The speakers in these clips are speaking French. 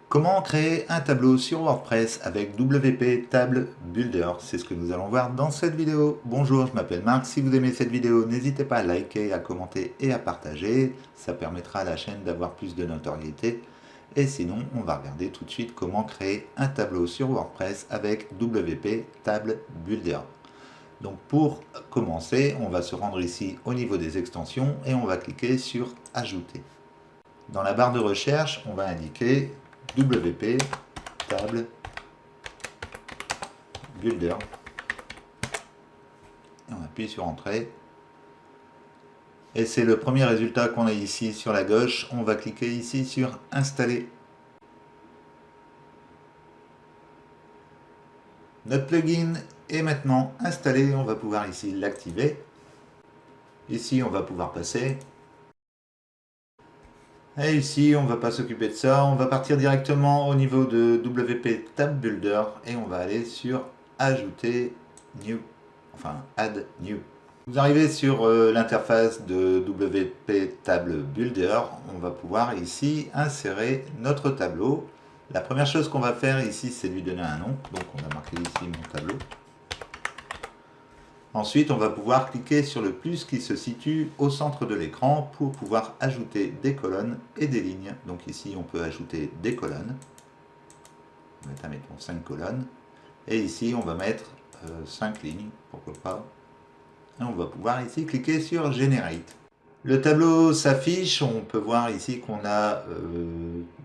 Comment créer un tableau sur WordPress avec WP Table Builder? C'est ce que nous allons voir dans cette vidéo. Bonjour, je m'appelle Marc. Si vous aimez cette vidéo, n'hésitez pas à liker, à commenter et à partager. Ça permettra à la chaîne d'avoir plus de notoriété. Et sinon, on va regarder tout de suite comment créer un tableau sur WordPress avec WP Table Builder. Donc pour commencer, on va se rendre ici au niveau des extensions et on va cliquer sur Ajouter. Dans la barre de recherche, on va indiquer WP Table Builder. Et on appuie sur Entrée. Et c'est le premier résultat qu'on a ici sur la gauche. On va cliquer ici sur Installer. Notre plugin est maintenant installé. On va pouvoir ici l'activer. Ici, on va pouvoir passer. Et ici, on ne va pas s'occuper de ça. On va partir directement au niveau de WP Tab Builder et on va aller sur Ajouter New, enfin Add New. Vous arrivez sur l'interface de WP Table Builder. On va pouvoir ici insérer notre tableau. La première chose qu'on va faire ici, c'est lui donner un nom. Donc on va marquer ici mon tableau. Ensuite, on va pouvoir cliquer sur le plus qui se situe au centre de l'écran pour pouvoir ajouter des colonnes et des lignes. Donc ici, on peut ajouter des colonnes. On va mettre, mettons, 5 colonnes. Et ici, on va mettre 5 lignes, pourquoi pas. Et on va pouvoir ici cliquer sur Generate. Le tableau s'affiche, on peut voir ici qu'on a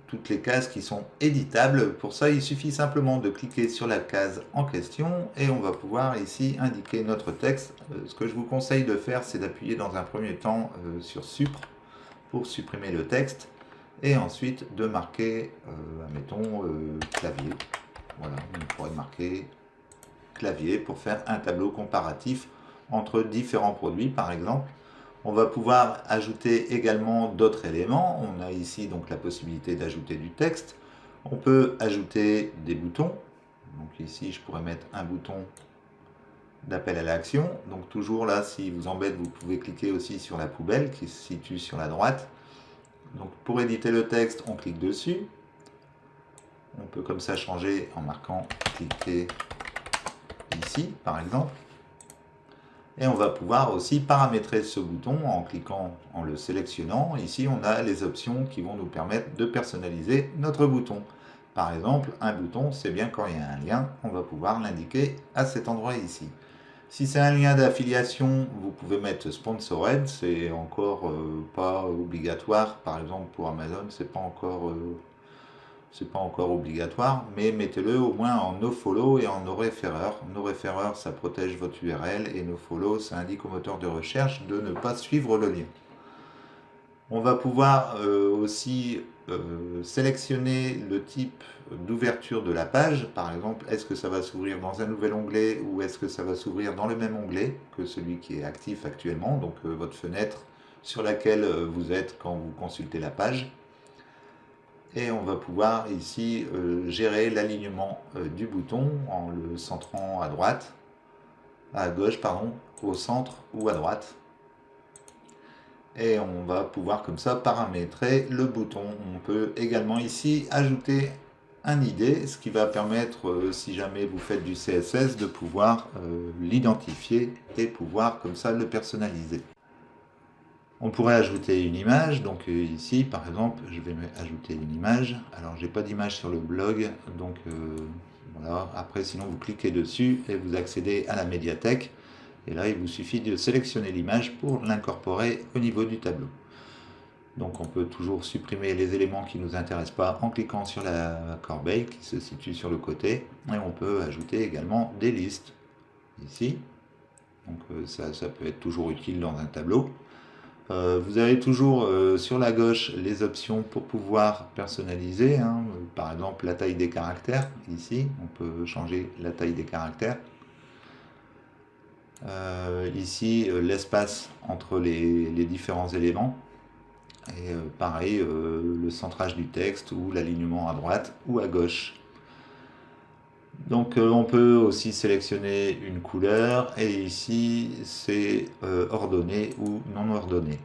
toutes les cases qui sont éditables. Pour ça, il suffit simplement de cliquer sur la case en question et on va pouvoir ici indiquer notre texte. Ce que je vous conseille de faire, c'est d'appuyer dans un premier temps sur Supr pour supprimer le texte et ensuite de marquer, admettons, clavier. Voilà, on pourrait marquer clavier pour faire un tableau comparatif entre différents produits, par exemple. On va pouvoir ajouter également d'autres éléments. On a ici donc la possibilité d'ajouter du texte. On peut ajouter des boutons. Donc ici, je pourrais mettre un bouton d'appel à l'action. Donc toujours là, si vous embête, vous pouvez cliquer aussi sur la poubelle qui se situe sur la droite. Donc pour éditer le texte, on clique dessus. On peut comme ça changer en marquant cliquer ici, par exemple. Et on va pouvoir aussi paramétrer ce bouton en cliquant, en le sélectionnant. Ici, on a les options qui vont nous permettre de personnaliser notre bouton. Par exemple, un bouton, c'est bien quand il y a un lien, on va pouvoir l'indiquer à cet endroit ici. Si c'est un lien d'affiliation, vous pouvez mettre Sponsored, c'est encore pas obligatoire. Par exemple, pour Amazon, c'est pas encore obligatoire, mais mettez-le au moins en nofollow et en noreferrer. Noreferrer, ça protège votre URL et nofollow, ça indique au moteur de recherche de ne pas suivre le lien. On va pouvoir aussi sélectionner le type d'ouverture de la page. Par exemple, est-ce que ça va s'ouvrir dans un nouvel onglet ou est-ce que ça va s'ouvrir dans le même onglet que celui qui est actif actuellement, donc votre fenêtre sur laquelle vous êtes quand vous consultez la page. Et on va pouvoir ici gérer l'alignement du bouton en le centrant à droite, à gauche, pardon, au centre ou à droite. Et on va pouvoir comme ça paramétrer le bouton. On peut également ici ajouter un ID, ce qui va permettre, si jamais vous faites du CSS, de pouvoir l'identifier et pouvoir comme ça le personnaliser. On pourrait ajouter une image, donc ici par exemple je vais ajouter une image. Alors j'ai pas d'image sur le blog, donc voilà. Après sinon vous cliquez dessus et vous accédez à la médiathèque. Et là il vous suffit de sélectionner l'image pour l'incorporer au niveau du tableau. Donc on peut toujours supprimer les éléments qui ne nous intéressent pas en cliquant sur la corbeille qui se situe sur le côté. Et on peut ajouter également des listes ici. Donc ça peut être toujours utile dans un tableau. Vous avez toujours sur la gauche les options pour pouvoir personnaliser, hein. Par exemple la taille des caractères, ici on peut changer la taille des caractères. Ici l'espace entre les différents éléments, et pareil le centrage du texte ou l'alignement à droite ou à gauche. Donc on peut aussi sélectionner une couleur et ici c'est ordonné ou non ordonné.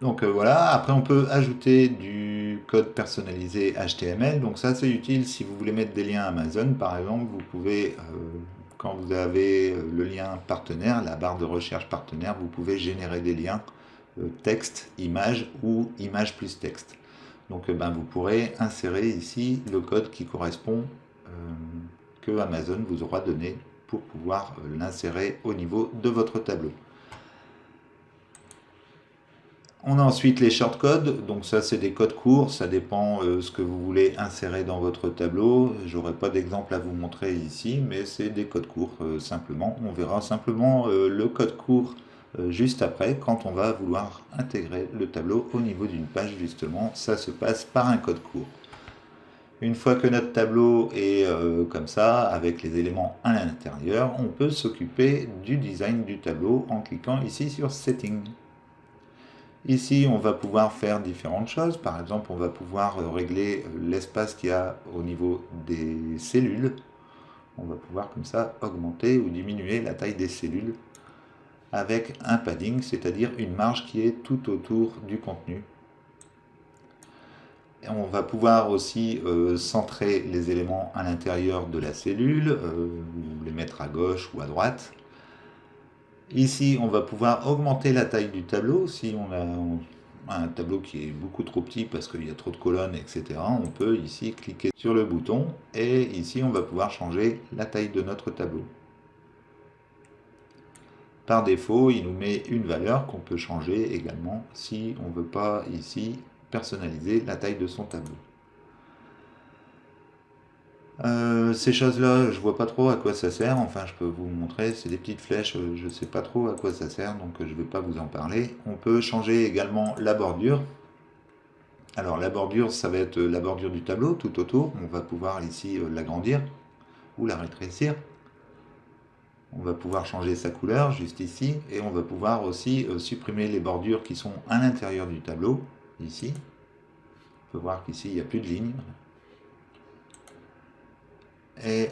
Donc voilà, après on peut ajouter du code personnalisé HTML, donc ça c'est utile si vous voulez mettre des liens Amazon par exemple, vous pouvez, quand vous avez le lien partenaire, la barre de recherche partenaire, vous pouvez générer des liens texte, image ou image plus texte. Donc ben, vous pourrez insérer ici le code qui correspond que Amazon vous aura donné pour pouvoir l'insérer au niveau de votre tableau. On a ensuite les shortcodes, donc ça c'est des codes courts, ça dépend ce que vous voulez insérer dans votre tableau. J'aurai pas d'exemple à vous montrer ici, mais c'est des codes courts simplement. On verra simplement le code court juste après, quand on va vouloir intégrer le tableau au niveau d'une page justement, ça se passe par un code court. Une fois que notre tableau est comme ça, avec les éléments à l'intérieur, on peut s'occuper du design du tableau en cliquant ici sur Settings. Ici, on va pouvoir faire différentes choses. Par exemple, on va pouvoir régler l'espace qu'il y a au niveau des cellules. On va pouvoir comme ça augmenter ou diminuer la taille des cellules avec un padding, c'est-à-dire une marge qui est tout autour du contenu. Et on va pouvoir aussi centrer les éléments à l'intérieur de la cellule, ou les mettre à gauche ou à droite. Ici, on va pouvoir augmenter la taille du tableau. Si on a un tableau qui est beaucoup trop petit parce qu'il y a trop de colonnes, etc., on peut ici cliquer sur le bouton et ici, on va pouvoir changer la taille de notre tableau. Par défaut, il nous met une valeur qu'on peut changer également si on ne veut pas ici personnaliser la taille de son tableau. Ces choses-là, je vois pas trop à quoi ça sert. Enfin, je peux vous montrer, c'est des petites flèches, je sais pas trop à quoi ça sert, donc je vais pas vous en parler. On peut changer également la bordure. Alors la bordure, ça va être la bordure du tableau tout autour. On va pouvoir ici l'agrandir ou la rétrécir. On va pouvoir changer sa couleur juste ici et on va pouvoir aussi supprimer les bordures qui sont à l'intérieur du tableau, ici. On peut voir qu'ici il n'y a plus de lignes. Et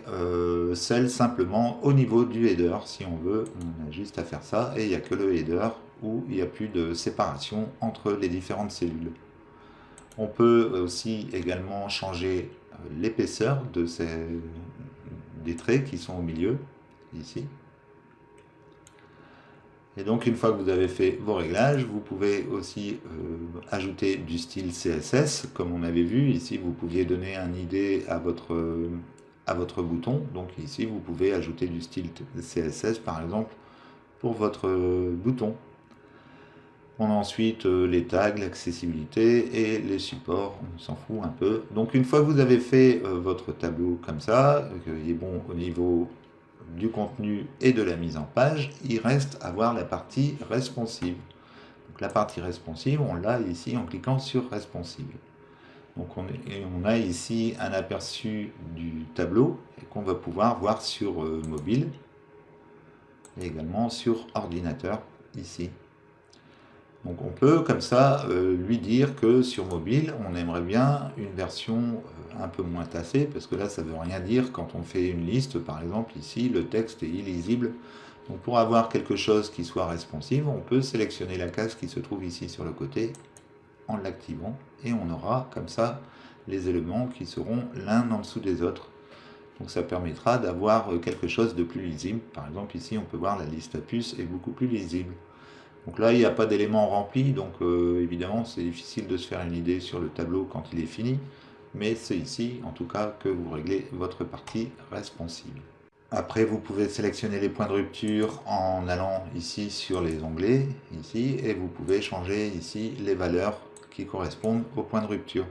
celle simplement au niveau du header, si on veut, on a juste à faire ça, et il n'y a que le header où il n'y a plus de séparation entre les différentes cellules. On peut aussi également changer l'épaisseur des traits qui sont au milieu, ici. Et donc une fois que vous avez fait vos réglages, vous pouvez aussi ajouter du style CSS, comme on avait vu. Ici, vous pouviez donner une idée à votre bouton. Donc ici, vous pouvez ajouter du style CSS, par exemple, pour votre bouton. On a ensuite les tags, l'accessibilité et les supports, on s'en fout un peu. Donc une fois que vous avez fait votre tableau comme ça, qu'il est bon au niveau du contenu et de la mise en page, il reste à voir la partie responsive. Donc la partie responsive, on l'a ici en cliquant sur responsive. Donc on a ici un aperçu du tableau qu'on va pouvoir voir sur mobile et également sur ordinateur ici. Donc on peut comme ça lui dire que sur mobile on aimerait bien une version un peu moins tassée, parce que là ça ne veut rien dire quand on fait une liste, par exemple ici le texte est illisible. Donc pour avoir quelque chose qui soit responsive, on peut sélectionner la case qui se trouve ici sur le côté en l'activant, et on aura comme ça les éléments qui seront l'un en dessous des autres. Donc ça permettra d'avoir quelque chose de plus lisible. Par exemple ici on peut voir la liste à puces est beaucoup plus lisible. Donc là il n'y a pas d'éléments remplis, donc évidemment c'est difficile de se faire une idée sur le tableau quand il est fini, mais c'est ici en tout cas que vous réglez votre partie responsive. Après, vous pouvez sélectionner les points de rupture en allant ici sur les onglets, ici, et vous pouvez changer ici les valeurs qui correspondent aux points de rupture.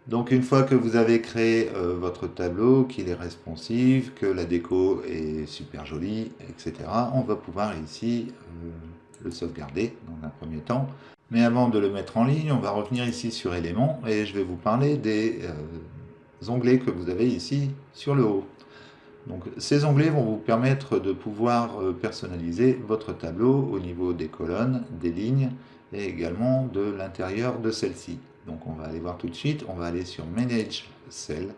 Donc une fois que vous avez créé votre tableau, qu'il est responsive, que la déco est super jolie, etc., on va pouvoir ici le sauvegarder dans un premier temps. Mais avant de le mettre en ligne, on va revenir ici sur éléments et je vais vous parler des onglets que vous avez ici sur le haut. Donc ces onglets vont vous permettre de pouvoir personnaliser votre tableau au niveau des colonnes, des lignes et également de l'intérieur de celle-ci. Donc on va aller voir tout de suite, on va aller sur Manage Cell.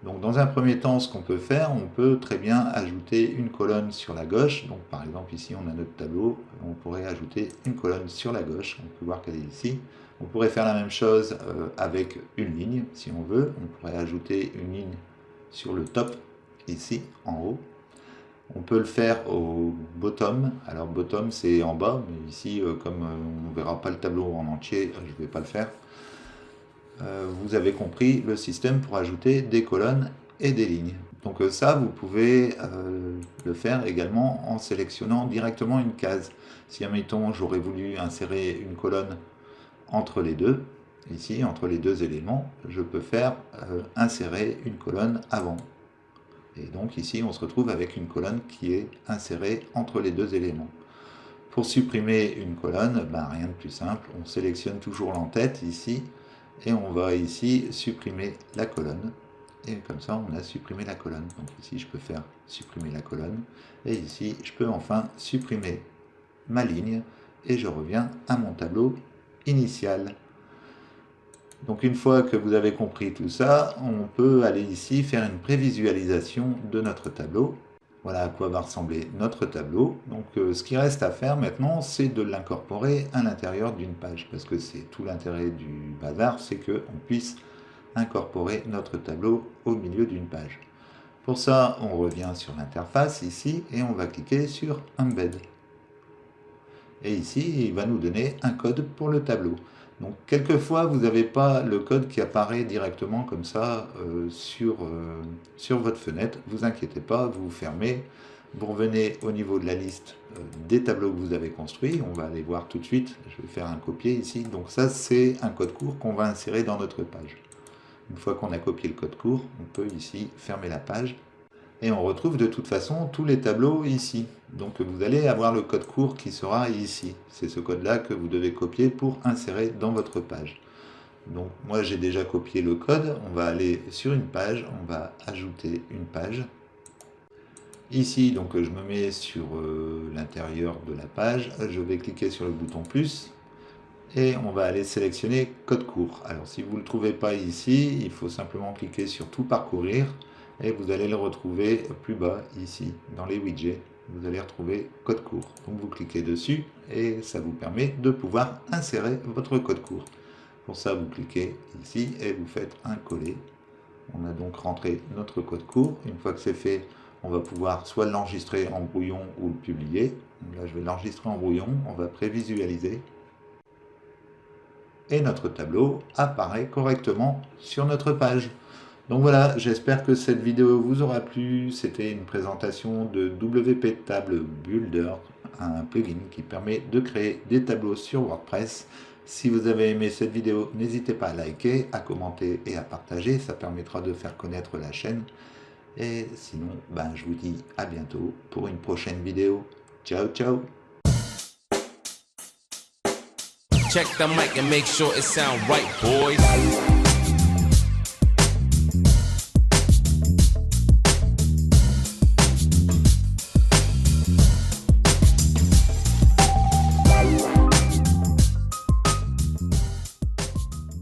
Donc dans un premier temps, ce qu'on peut faire, on peut très bien ajouter une colonne sur la gauche. Donc par exemple ici on a notre tableau, on pourrait ajouter une colonne sur la gauche, on peut voir qu'elle est ici. On pourrait faire la même chose avec une ligne si on veut, on pourrait ajouter une ligne sur le top, ici en haut. On peut le faire au bottom, alors bottom c'est en bas, mais ici comme on ne verra pas le tableau en entier, je ne vais pas le faire. Vous avez compris le système pour ajouter des colonnes et des lignes. Donc ça, vous pouvez le faire également en sélectionnant directement une case. Si, admettons, j'aurais voulu insérer une colonne entre les deux, ici, entre les deux éléments, je peux faire insérer une colonne avant. Et donc ici, on se retrouve avec une colonne qui est insérée entre les deux éléments. Pour supprimer une colonne, ben, rien de plus simple, on sélectionne toujours l'entête ici, et on va ici supprimer la colonne, et comme ça on a supprimé la colonne. Donc ici je peux faire supprimer la colonne, et ici je peux enfin supprimer ma ligne, et je reviens à mon tableau initial. Donc une fois que vous avez compris tout ça, on peut aller ici faire une prévisualisation de notre tableau. Voilà à quoi va ressembler notre tableau. Donc ce qui reste à faire maintenant, c'est de l'incorporer à l'intérieur d'une page, parce que c'est tout l'intérêt du bazar, c'est qu'on puisse incorporer notre tableau au milieu d'une page. Pour ça, on revient sur l'interface ici, et on va cliquer sur Embed. Et ici, il va nous donner un code pour le tableau. Donc quelquefois, vous n'avez pas le code qui apparaît directement comme ça sur votre fenêtre. Ne vous inquiétez pas, vous fermez. Vous revenez au niveau de la liste des tableaux que vous avez construits. On va aller voir tout de suite. Je vais faire un copier ici. Donc ça, c'est un code court qu'on va insérer dans notre page. Une fois qu'on a copié le code court, on peut ici fermer la page. Et on retrouve de toute façon tous les tableaux ici. Donc vous allez avoir le code court qui sera ici. C'est ce code-là que vous devez copier pour insérer dans votre page. Donc moi j'ai déjà copié le code. On va aller sur une page, on va ajouter une page. Ici, donc je me mets sur l'intérieur de la page. Je vais cliquer sur le bouton plus. Et on va aller sélectionner code court. Alors si vous ne le trouvez pas ici, il faut simplement cliquer sur tout parcourir. Et vous allez le retrouver plus bas ici dans les widgets, vous allez retrouver code court. Donc vous cliquez dessus et ça vous permet de pouvoir insérer votre code court. Pour ça vous cliquez ici et vous faites un coller. On a donc rentré notre code court. Une fois que c'est fait, on va pouvoir soit l'enregistrer en brouillon ou le publier. Donc là je vais l'enregistrer en brouillon, on va prévisualiser. Et notre tableau apparaît correctement sur notre page. Donc voilà, j'espère que cette vidéo vous aura plu. C'était une présentation de WP Table Builder, un plugin qui permet de créer des tableaux sur WordPress. Si vous avez aimé cette vidéo, n'hésitez pas à liker, à commenter et à partager. Ça permettra de faire connaître la chaîne. Et sinon, je vous dis à bientôt pour une prochaine vidéo. Ciao, ciao! Check the mic and make sure it sound right, boys.